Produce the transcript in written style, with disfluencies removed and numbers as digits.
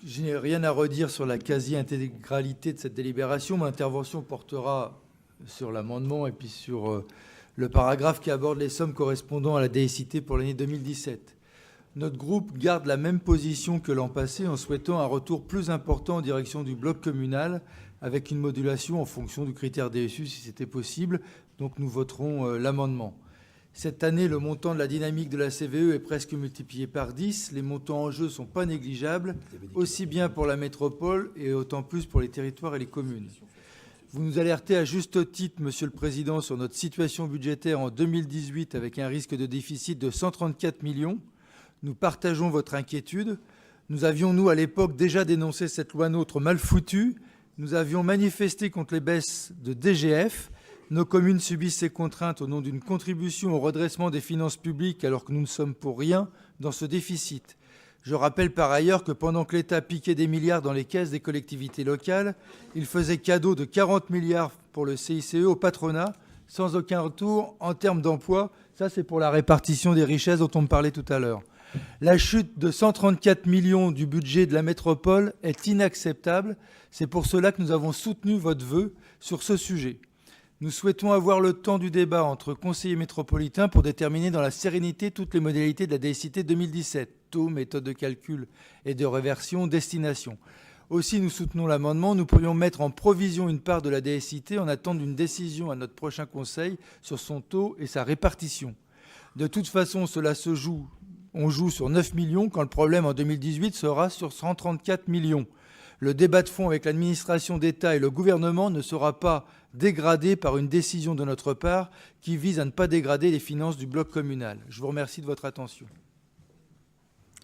Je n'ai rien à redire sur la quasi-intégralité de cette délibération. Mon intervention portera sur l'amendement et puis sur le paragraphe qui aborde les sommes correspondant à la DSIT pour l'année 2017. Notre groupe garde la même position que l'an passé en souhaitant un retour plus important en direction du bloc communal avec une modulation en fonction du critère DSU si c'était possible. Donc nous voterons l'amendement. Cette année, le montant de la dynamique de la CVE est presque multiplié par 10. Les montants en jeu ne sont pas négligeables, aussi bien pour la métropole et autant plus pour les territoires et les communes. Vous nous alertez à juste titre, Monsieur le Président, sur notre situation budgétaire en 2018 avec un risque de déficit de 134 millions. Nous partageons votre inquiétude. Nous avions, nous, à l'époque, déjà dénoncé cette loi NOTRe mal foutue. Nous avions manifesté contre les baisses de DGF. Nos communes subissent ces contraintes au nom d'une contribution au redressement des finances publiques alors que nous ne sommes pour rien dans ce déficit. Je rappelle par ailleurs que pendant que l'État piquait des milliards dans les caisses des collectivités locales, il faisait cadeau de 40 milliards pour le CICE au patronat, sans aucun retour en termes d'emploi. Ça, c'est pour la répartition des richesses dont on me parlait tout à l'heure. La chute de 134 millions du budget de la métropole est inacceptable. C'est pour cela que nous avons soutenu votre vœu sur ce sujet. Nous souhaitons avoir le temps du débat entre conseillers métropolitains pour déterminer dans la sérénité toutes les modalités de la DSIT 2017, taux, méthode de calcul et de réversion, destination. Aussi, nous soutenons l'amendement. Nous pourrions mettre en provision une part de la DSIT en attendant d'une décision à notre prochain conseil sur son taux et sa répartition. De toute façon, on joue sur 9 millions quand le problème en 2018 sera sur 134 millions. Le débat de fond avec l'administration d'État et le gouvernement ne sera pas dégradé par une décision de notre part qui vise à ne pas dégrader les finances du bloc communal. Je vous remercie de votre attention.